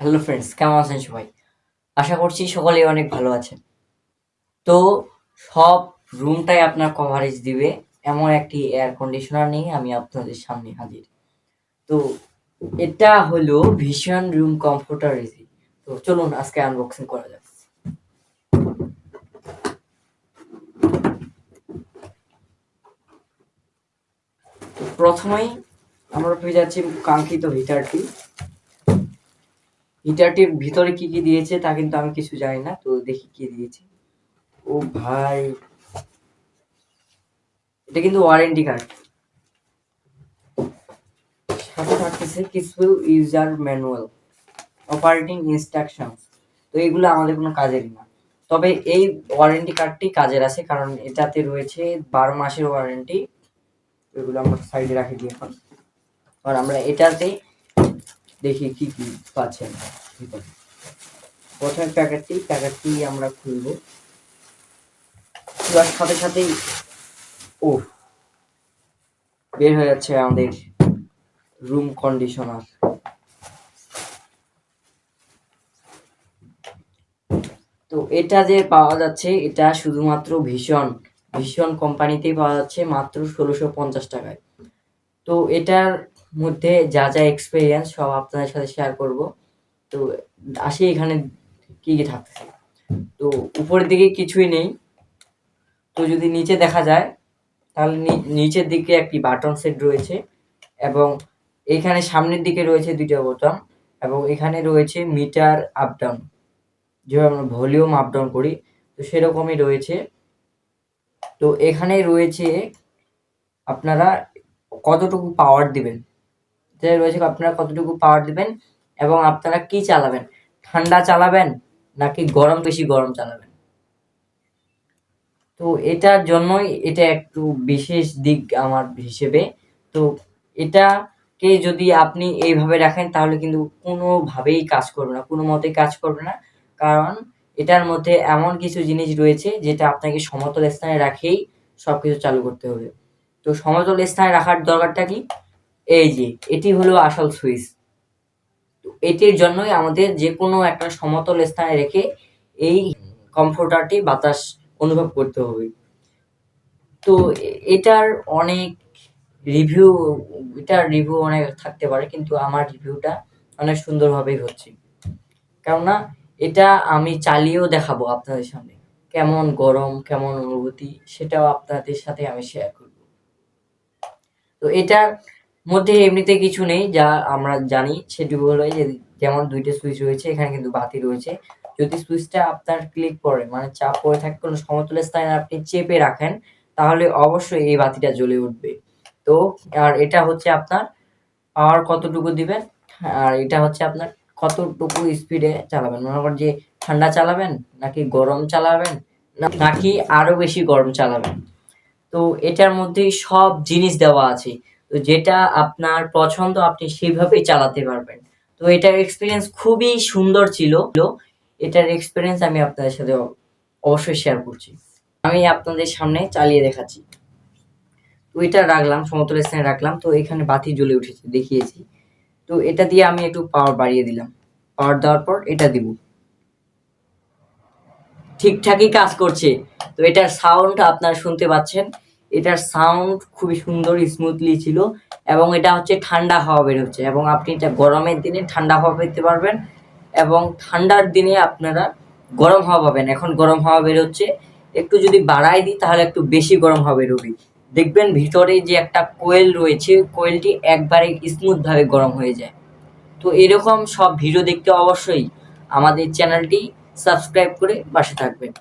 Hello friends, কেমন আছেন সবাই? আশা করছি সকলেই অনেক ভালো আছেন। তো সব রুমটাই আপনার কভারেজ দিবে এমন একটি এয়ার কন্ডিশনার নিয়ে আমি আপনাদের সামনে হাজির। তো এটা হলো ভিশন রুম কমফোর্টার এসি। তো চলুন আজকে আনবক্সিং করা যাক। তো প্রথমেই আমরা পেয়ে যাচ্ছি কাঙ্ক্ষিত হিটারটি। হিটারটির ভিতরে কি কি দিয়েছে তা কিন্তু আমি কিছু জানি না, তো দেখি কি দিয়েছে। ও ভাই, এটা কিন্তু ওয়ারেন্টি কার্ড, সাথে থাকতেছে কিছু ইউজার ম্যানুয়াল, অপারেটিং ইনস্ট্রাকশনস। তো এগুলো আমাদের কোনো কাজেরই না, তবে এই ওয়ারেন্টি কার্ডটি কাজের আছে, কারণ এটাতে রয়েছে 12 মাসের ওয়ারেন্টি। এগুলো আমরা সাইডে রাখি দিই এখন। আর আমরা এটাতে দেখি কি কি পাচ্ছেন ভিতরে। প্রথমে প্যাকেটটি আমরা খুলবো। খোলার সাথে সাথেই ও বের হয়ে যাচ্ছে আমাদের রুম কন্ডিশনার। তো এটা যে পাওয়া যাচ্ছে, এটা শুধুমাত্র ভীষণ কোম্পানিতেই পাওয়া যাচ্ছে মাত্র 1650 টাকায়। তো এটার মধ্যে যা যা এক্সপিরিয়েন্স সব আপনাদের সাথে শেয়ার করব। তো আসি এখানে কি কি থাকতেছে। তো উপরের দিকে কিছুই নেই। তো যদি নিচে দেখা যায় তাহলে নিচের দিকে একটি বাটন সেট রয়েছে, এবং এখানে সামনের দিকে রয়েছে দুইটা বোতাম, এবং এখানে রয়েছে মিটার আপ ডাউন, যেভাবে আমরা ভলিউম আপ ডাউন করি তো সেরকমই রয়েছে। তো এখানে রয়েছে আপনারা কতটুকু পাওয়ার দিবেন, যেটা রয়েছে আপনারা কতটুকু পাওয়ার দিবেন, এবং আপনারা কি চালাবেন, ঠান্ডা চালাবেন নাকি বেশি গরম চালাবেন। তো এটার জন্যই এটা একটু বিশেষ দিক আমার হিসেবে। তো এটাকে যদি আপনি এইভাবে রাখেন তাহলে কিন্তু কোনোভাবেই কাজ করবে না, কোনো মতেই কাজ করবে না, কারণ এটার মধ্যে এমন কিছু জিনিস রয়েছে যেটা আপনাকে সমতল স্থানে রাখেই সবকিছু চালু করতে হবে। তো সমতল স্থানে রাখার দরকারটা কি? এই যে এটি হলো আসল সুইচ। তো এটির জন্যই আমাদের যে কোনো একটা সমতল স্থানে রেখে এই কমফোর্টারটি বাতাস অনুভব করতে হবে। তো এটার অনেক রিভিউ এটার রিভিউ অনেক থাকতে পারে, কিন্তু আমার রিভিউটা অনেক সুন্দরভাবেই হচ্ছে, কেননা এটা আমি চালিয়েও দেখাবো আপনাদের সামনে কেমন গরম, কেমন অনুভূতি, সেটাও আপনাদের সাথে আমি শেয়ার করব। তো এটার মধ্যে এমনিতে কিছু নেই যা আমরা জানি, সেটি হলো যে যেমন দুইটা সুইচ রয়েছে, এখানে কিন্তু বাতি রয়েছে। যদি সুইচটা আপনার ক্লিক করে, মানে চাপ পড়ে থাকে কোনো সমতল স্থানে, আপনি চেপে রাখেন, তাহলে অবশ্যই এই বাতিটা জ্বলে উঠবে। তো আর এটা হচ্ছে আপনার পাওয়ার কতটুকু দিবেন, আর এটা হচ্ছে আপনার কতটুকু স্পিডে চালাবেন, মনে করেন যে ঠান্ডা চালাবেন নাকি গরম চালাবেন, নাকি আরো বেশি গরম চালাবেন। তো এটার মধ্যেই সব জিনিস দেওয়া আছে। তো যেটা আপনার পছন্দ আপনি সেভাবেই চালাতে পারবেন। তো এটার এক্সপেরিয়েন্স খুবই সুন্দর ছিল। এটার এক্সপেরিয়েন্স আমি আপনাদের সাথে অবশ্যই শেয়ার করছি। আমি আপনাদের সামনে চালিয়ে দেখাচ্ছি। তো এটা রাখলাম, সমতল স্থানে রাখলাম, তো এখানে বাতি জ্বলে উঠেছে দেখিয়েছি। তো এটা দিয়ে আমি একটু পাওয়ার বাড়িয়ে দিলাম। পাওয়ার দেওয়ার পর এটা দিব, ঠিকঠাকই কাজ করছে। তো এটার সাউন্ড আপনারা শুনতে পাচ্ছেন, এটার সাউন্ড খুবই সুন্দর স্মুথলি ছিল, এবং এটা হচ্ছে ঠান্ডা হাওয়া বের হচ্ছে, এবং আপনি এটা গরমের দিনে ঠান্ডা হাওয়া পেতে পারবেন, এবং ঠান্ডার দিনে আপনারা গরম হাওয়া পাবেন। এখন গরম হাওয়া বের হচ্ছে, একটু যদি বাড়াই দিই তাহলে একটু বেশি গরম হাওয়া বেরোবে। দেখবেন ভিতরে যে একটা কোয়েল রয়েছে, কোয়েলটি একবারে স্মুথ ভাবে গরম হয়ে যায়। তো এরকম সব ভিডিও দেখতে অবশ্যই আমাদের চ্যানেলটি সাবস্ক্রাইব করে পাশে থাকবেন।